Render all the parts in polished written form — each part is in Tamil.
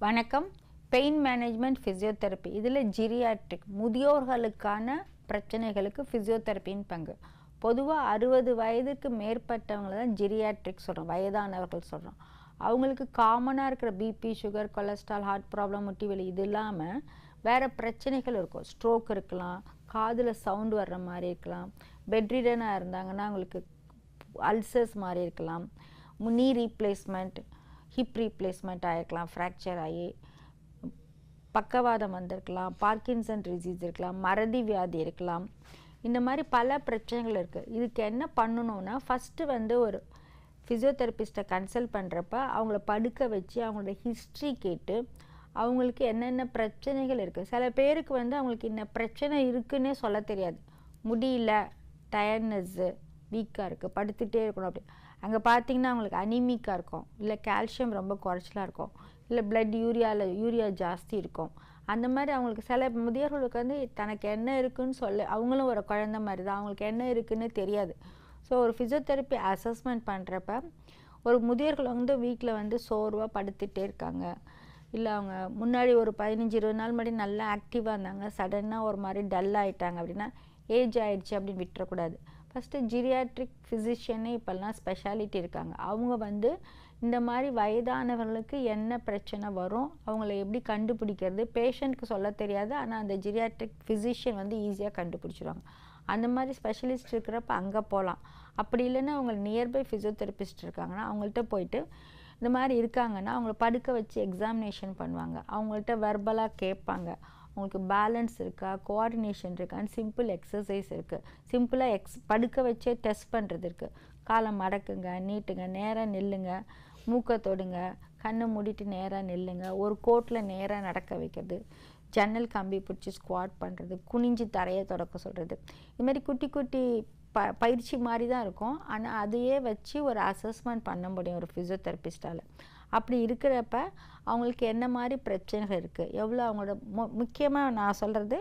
வணக்கம். பெயின் மேனேஜ்மெண்ட் ஃபிசியோதெரப்பி இதில் ஜீரியாட்ரிக் முதியோர்களுக்கான பிரச்சனைகளுக்கு ஃபிசியோதெரப்பியின் பங்கு. பொதுவாக 60 வயதுக்கு மேற்பட்டவங்களை தான் ஜீரியாட்ரிக் சொல்கிறோம், வயதானவர்கள் சொல்கிறோம். அவங்களுக்கு காமனாக இருக்கிற BP, sugar, cholesterol, heart problem, முட்டி வலி இது இல்லாமல் வேறு பிரச்சனைகள் இருக்கும். ஸ்ட்ரோக் இருக்கலாம், காதில் சவுண்டு வர்ற மாதிரி இருக்கலாம், பெட்ரிடனாக இருந்தாங்கன்னா அவங்களுக்கு அல்சர்ஸ் மாதிரி இருக்கலாம், நீ ரீப்ளேஸ்மெண்ட், ஹிப் ரீப்ளேஸ்மெண்ட் ஆகிருக்கலாம், ஃப்ராக்சர் ஆகி பக்கவாதம் வந்திருக்கலாம், பார்க்கின்சன் டிசீஸ் இருக்கலாம், மறதி வியாதி இருக்கலாம். இந்த மாதிரி பல பிரச்சனைகள் இருக்குது. இதுக்கு என்ன பண்ணணுன்னா, ஃபஸ்ட்டு ஒரு ஃபிசியோதெரபிஸ்ட்டை கன்சல்ட் பண்ணுறப்ப அவங்கள படுக்க வச்சு அவங்களோட ஹிஸ்ட்ரி கேட்டு அவங்களுக்கு என்னென்ன பிரச்சனைகள் இருக்குது. சில பேருக்கு அவங்களுக்கு இன்ன பிரச்சனை இருக்குன்னே சொல்ல தெரியாது. முடியல, டயர்ட்னஸ்ஸு, வீக்காக இருக்குது, படுத்துகிட்டே இருக்கணும் அப்படி. அங்கே பார்த்தீங்கன்னா அவங்களுக்கு அனிமிக்காக இருக்கும், இல்லை கால்சியம் ரொம்ப குறைச்சலாக இருக்கும், இல்லை பிளட் யூரியா ஜாஸ்தி இருக்கும். அந்த மாதிரி அவங்களுக்கு சில முதியோர்களுக்கு தனக்கு என்ன இருக்குதுன்னு சொல்ல, அவங்களும் ஒரு குழந்த மாதிரி தான், அவங்களுக்கு என்ன இருக்குதுன்னு தெரியாது. ஸோ ஒரு ஃபிசியோதெரப்பி அசஸ்மெண்ட் பண்ணுறப்ப ஒரு முதியோர்கள் வீட்டில் சோர்வாக படுத்துகிட்டே இருக்காங்க, இல்லை அவங்க முன்னாடி ஒரு 15-20 நாள் முன்னாடி நல்லா ஆக்டிவாக இருந்தாங்க, சடனாக ஒரு மாதிரி டல் ஆகிட்டாங்க அப்படின்னா ஏஜ் ஆகிடுச்சு அப்படின்னு விட்டுறக்கூடாது. ஃபஸ்ட்டு ஜீரியாட்ரிக் ஃபிசிஷியனே இப்போல்லாம் ஸ்பெஷாலிட்டி இருக்காங்க. அவங்க இந்த மாதிரி வயதானவர்களுக்கு என்ன பிரச்சனை வரும், அவங்கள எப்படி கண்டுபிடிக்கிறது, பேஷண்ட்க்கு சொல்ல தெரியாது, ஆனால் அந்த ஜீரியாட்ரிக் ஃபிசிஷியன் ஈஸியாக கண்டுபிடிச்சிடுவாங்க. அந்த மாதிரி ஸ்பெஷலிஸ்ட் இருக்கிறப்ப அங்கே போகலாம். அப்படி இல்லைன்னா அவங்க நியர்பை ஃபிசியோதெரபிஸ்ட் இருக்காங்கன்னா அவங்கள்ட்ட போயிட்டு இந்த மாதிரி இருக்காங்கன்னா அவங்கள படுக்க வச்சு எக்ஸாமினேஷன் பண்ணுவாங்க. அவங்கள்ட்ட வெர்பலாக கேட்பாங்க, உங்களுக்கு பேலன்ஸ் இருக்கா, கோஆர்டினேஷன் இருக்கான்னு சிம்பிள் எக்ஸசைஸ் இருக்குது. சிம்பிளாக படுக்க வச்சே டெஸ்ட் பண்ணுறது இருக்குது. காலை மடக்குங்க, நீட்டுங்க, நேராக நில்லுங்க, மூக்கை தொடுங்க, கண்ணை மூடிட்டு நேராக நில்லுங்க, ஒரு கோட்டில் நேராக நடக்க வைக்கிறது, ஜன்னல் கம்பி பிடிச்சி ஸ்குவாட் பண்ணுறது, குனிஞ்சு தரையை தொடக்க சொல்கிறது. இது மாதிரி குட்டி குட்டி பயிற்சி மாதிரி தான் இருக்கும். ஆனால் அதையே வச்சு ஒரு அசஸ்மெண்ட் பண்ண முடியும் ஒரு ஃபிசியோதெரபிஸ்டால். அப்படி இருக்கிறப்ப அவங்களுக்கு என்ன மாதிரி பிரச்சனைகள் இருக்குது, எவ்வளோ அவங்களோட முக்கியமாக நான் சொல்கிறது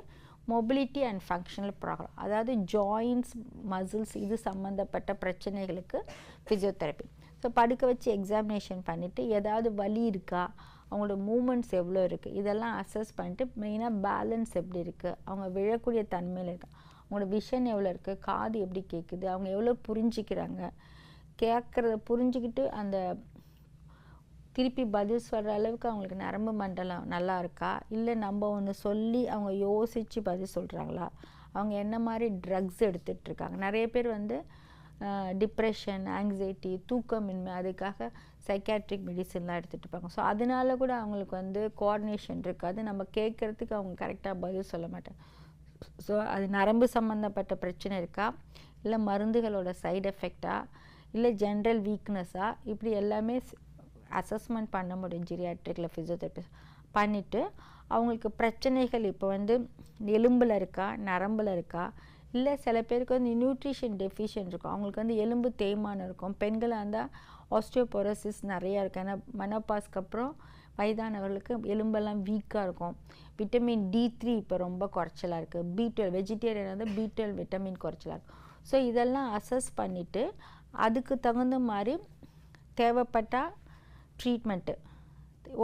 மொபிலிட்டி அண்ட் ஃபங்க்ஷனல் ப்ராப்ளம், அதாவது ஜாயின்ட்ஸ், மசில்ஸ் இது சம்மந்தப்பட்ட பிரச்சனைகளுக்கு ஃபிசியோதெரப்பி. ஸோ படுக்க வச்சு எக்ஸாமினேஷன் பண்ணிவிட்டு ஏதாவது வலி இருக்கா, அவங்களோட மூமெண்ட்ஸ் எவ்வளோ இருக்குது இதெல்லாம் அசஸ் பண்ணிட்டு மெயினாக பேலன்ஸ் எப்படி இருக்குது, அவங்க விழக்கூடிய தன்மையில் இருக்கா, அவங்களோட விஷன் எவ்வளோ இருக்குது, காது எப்படி கேட்குது, அவங்க எவ்வளோ புரிஞ்சிக்கிறாங்க, கேட்குறத புரிஞ்சுக்கிட்டு அந்த திருப்பி பதில் சொல்கிற அளவுக்கு அவங்களுக்கு நரம்பு மண்டலம் நல்லா இருக்கா, இல்லை நம்ம ஒன்று சொல்லி அவங்க யோசித்து பதில் சொல்கிறாங்களா, அவங்க என்ன மாதிரி ட்ரக்ஸ் எடுத்துகிட்ருக்காங்க. நிறைய பேர் டிப்ரெஷன், ஆங்ஸைட்டி, தூக்கமின்மை, அதுக்காக சைக்காட்ரிக் மெடிசன்லாம் எடுத்துகிட்டு இருப்பாங்க. ஸோ அதனால கூட அவங்களுக்கு கோஆர்டினேஷன் இருக்காது, நம்ம கேட்குறதுக்கு அவங்க கரெக்டாக பதில் சொல்ல மாட்டாங்க. ஸோ அது நரம்பு சம்மந்தப்பட்ட பிரச்சனை இருக்கா, இல்லை மருந்துகளோட சைடு எஃபெக்டா, இல்லை ஜென்ரல் வீக்னஸா, இப்படி எல்லாமே அசஸ்மெண்ட் பண்ண முடியும் ஜீரியாட்ரிக்கில் ஃபிசியோதெரபிஸ்ட் பண்ணிவிட்டு. அவங்களுக்கு பிரச்சனைகள் இப்போ எலும்பில் இருக்கா, நரம்பில் இருக்கா, இல்லை சில பேருக்கு நியூட்ரிஷன் டெஃபிஷியன்ட் இருக்கும், அவங்களுக்கு எலும்பு தேய்மானம் இருக்கும். பெண்களாக இருந்தால் ஆஸ்டியோபோரோசிஸ் நிறையா இருக்குது. ஏன்னா மெனோபாஸ்க்கு அப்புறம் வயதானவர்களுக்கு எலும்பெல்லாம் வீக்காக இருக்கும். விட்டமின் D3 இப்போ ரொம்ப குறைச்சலாக இருக்குது. B12 வெஜிடேரியன் B12 விட்டமின் குறைச்சலாக இருக்கும். ஸோ இதெல்லாம் அசஸ் பண்ணிவிட்டு அதுக்கு தகுந்த மாதிரி தேவைப்பட்டால் ட்ரீட்மெண்ட்டு,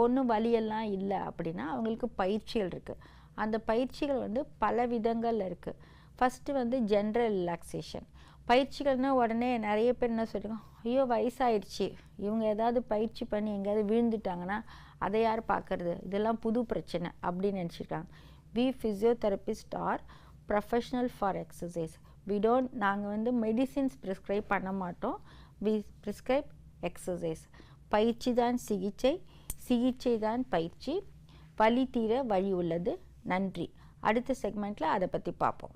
ஒன்றும் வலியெல்லாம் இல்லை அப்படின்னா அவங்களுக்கு பயிற்சிகள் இருக்குது. அந்த பயிற்சிகள் பல விதங்களில் இருக்குது. ஃபஸ்ட்டு ஜென்ரல் ரிலாக்ஸேஷன் பயிற்சிகள்னால் உடனே நிறைய பேர் என்ன சொல்லியிருக்காங்க, ஐயோ வயசாயிடுச்சு, இவங்க ஏதாவது பயிற்சி பண்ணி எங்கேயாவது விழுந்துட்டாங்கன்னா அதை யார் பார்க்குறது, இதெல்லாம் புது பிரச்சனை அப்படின்னு நினச்சிருக்காங்க. We physiotherapist are professional for exercise. நாங்கள் மெடிசின்ஸ் ப்ரிஸ்கிரைப் பண்ண மாட்டோம், வி ப்ரிஸ்கிரைப் எக்ஸசைஸ். பயிற்சி தான் சிகிச்சை, சிகிச்சை தான் பயிற்சி, வலி தீர வழி உள்ளது. நன்றி. அடுத்த செக்மெண்ட்டில் அதை பற்றி பார்ப்போம்.